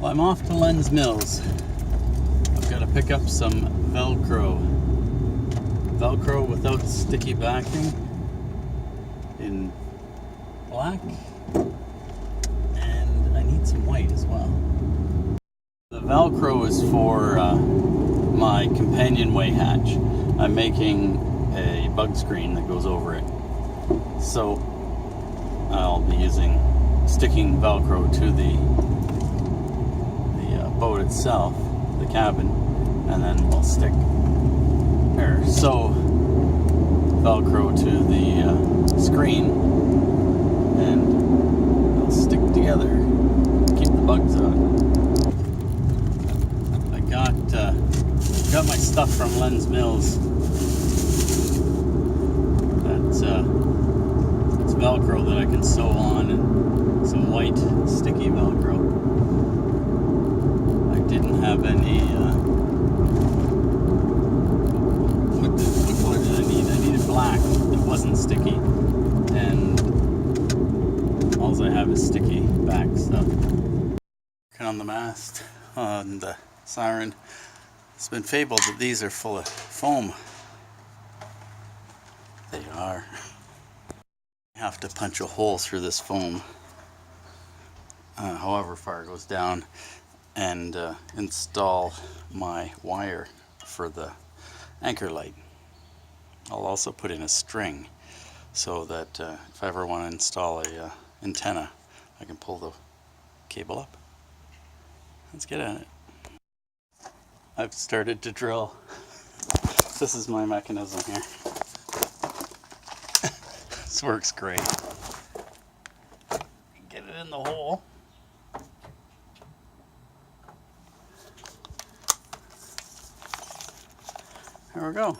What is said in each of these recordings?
Well, I'm off to Len's Mills. I've got to pick up some Velcro. Velcro without sticky backing in black. And I need some white as well. The Velcro is for my companionway hatch. I'm making a bug screen that goes over it. So I'll be sticking Velcro to the boat itself, the cabin, and then we'll sew Velcro to the screen, and they'll stick together, keep the bugs out. I got my stuff from Len's Mills. That's it's Velcro that I can sew on, and some white sticky Velcro. Didn't have any, what color did I need? I needed black. It wasn't sticky. And all I have is sticky back stuff. Working on the mast, on the siren. It's been fabled that these are full of foam. They are. I have to punch a hole through this foam, however far it goes down, and install my wire for the anchor light. I'll also put in a string so that if I ever want to install a antenna, I can pull the cable up. Let's get at it. I've started to drill. This is my mechanism here. This works great. Get it in the hole. There we go.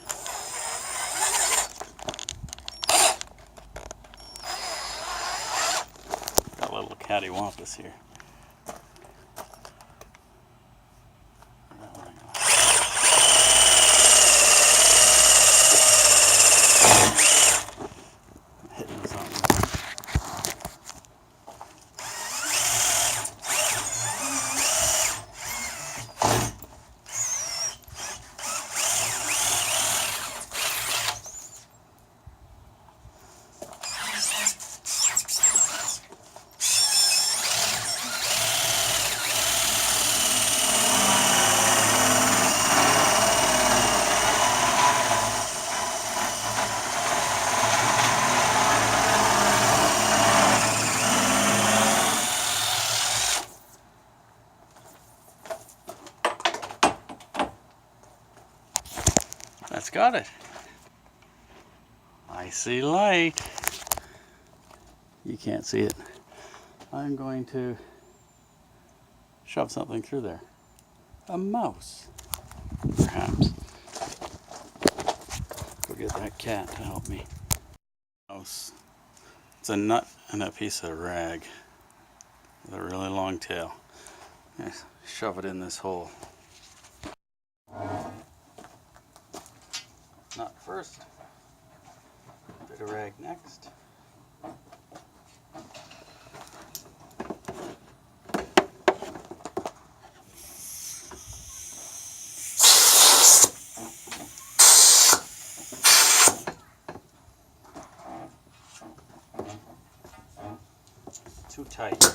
Got a little cattywampus here. Hitting something. That's got it. I see light. You can't see it. I'm going to shove something through there. A mouse, perhaps. Go get that cat to help me. Mouse. It's a nut and a piece of rag with a really long tail. Yes, shove it in this hole. Nut first, bit of rag next. Too tight.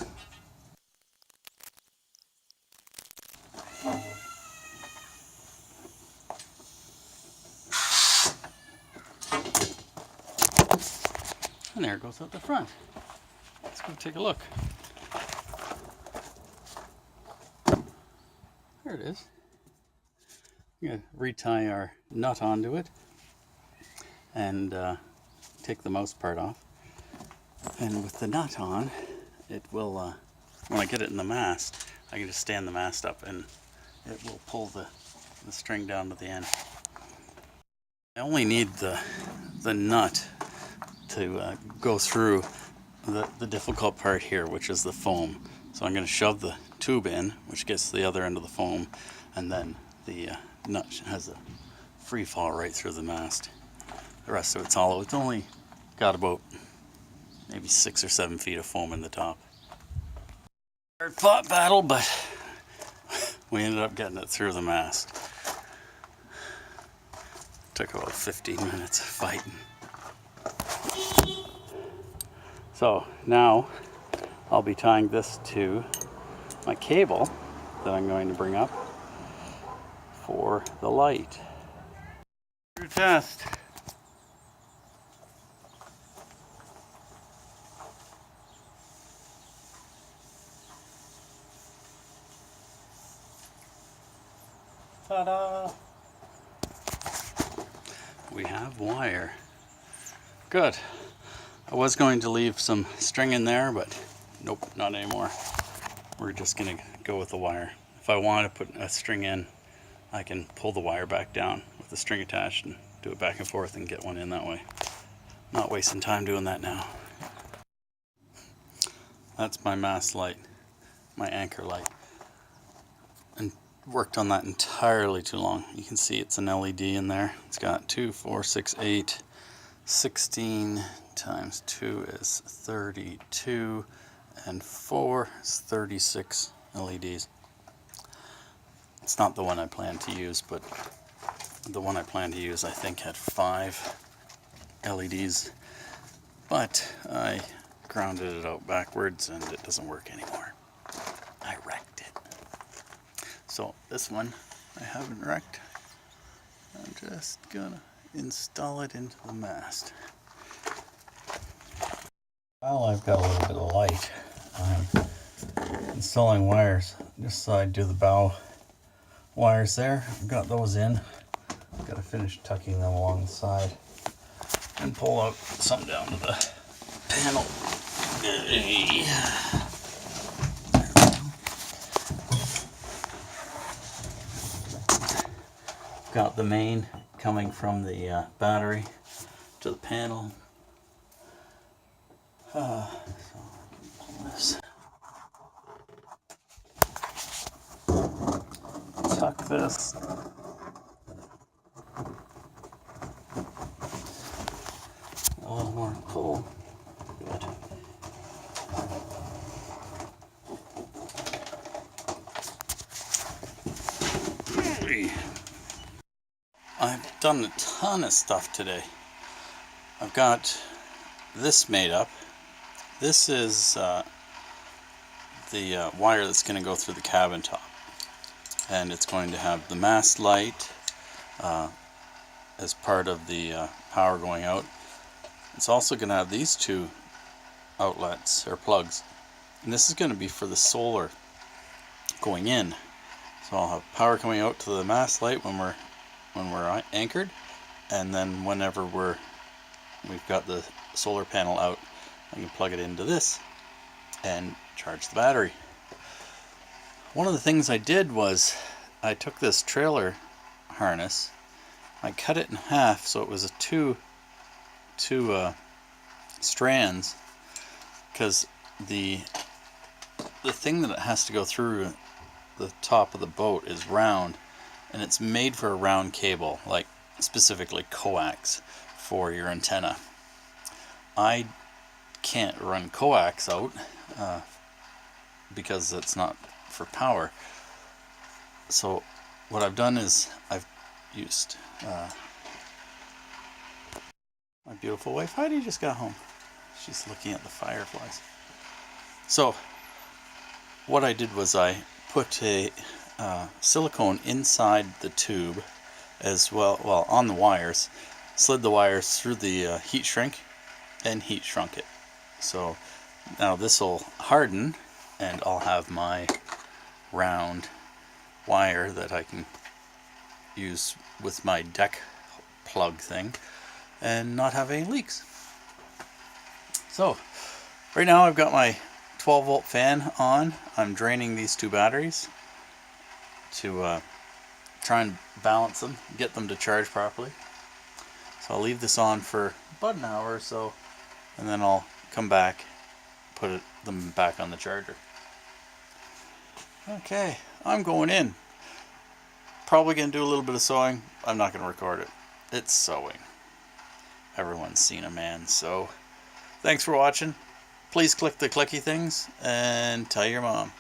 And there it goes out the front. Let's go take a look. There it is. We're going to retie our nut onto it and take the mouse part off. And with the nut on, it will, when I get it in the mast, I can just stand the mast up and it will pull the string down to the end. I only need the nut to go through the difficult part here, which is the foam. So I'm going to shove the tube in, which gets to the other end of the foam, and then the nut has a free fall right through the mast. The rest of it's hollow. It's only got about maybe 6 or 7 feet of foam in the top. Hard fought battle, but we ended up getting it through the mast. Took about 15 minutes of fighting. So now I'll be tying this to my cable that I'm going to bring up for the light. Test. Ta-da! We have wire. Good. I was going to leave some string in there, but nope, not anymore. We're just gonna go with the wire. If I want to put a string in, I can pull the wire back down with the string attached and do it back and forth and get one in that way. Not wasting time doing that now. That's my mast light, my anchor light. And worked on that entirely too long. You can see it's an LED in there. It's got 2, 4, 6, 8, 16 times 2 is 32, and 4 is 36 LEDs. It's not the one I plan to use, but the one I plan to use I think had 5 LEDs, but I grounded it out backwards and it doesn't work anymore. I wrecked it. So this one I haven't wrecked. I'm just gonna install it into the mast. Well, I've got a little bit of light. I'm installing wires just so I do the bow wires there. I've got those in. I've got to finish tucking them along the side and pull out some down to the panel. Got the main coming from the battery to the panel. So I can pull this. Tuck this. A little more pull. Good. I've done a ton of stuff today. I've got this made up. This is the wire that's going to go through the cabin top, and it's going to have the mast light as part of the power going out. It's also going to have these 2 outlets or plugs, and this is going to be for the solar going in. So I'll have power coming out to the mast light when we're anchored, and then whenever we've got the solar panel out, I can plug it into this and charge the battery. One of the things I did was I took this trailer harness, I cut it in half so it was a two strands, because the thing that it has to go through the top of the boat is round, and it's made for a round cable, like specifically coax for your antenna. I can't run coax out because it's not for power. So what I've done is I've used my beautiful wife Heidi just got home. She's looking at the fireflies. So what I did was I put a silicone inside the tube as well, on the wires, slid the wires through the heat shrink and heat shrunk it. So now this will harden and I'll have my round wire that I can use with my deck plug thing and not have any leaks. So right now I've got my 12-volt fan on. I'm draining these 2 batteries to try and balance them, get them to charge properly. So I'll leave this on for about an hour or so, and then I'll come back, put them back on the charger. Okay, I'm going in. Probably going to do a little bit of sewing. I'm not going to record it. It's sewing. Everyone's seen a man sew. Thanks for watching. Please click the clicky things and tell your mom.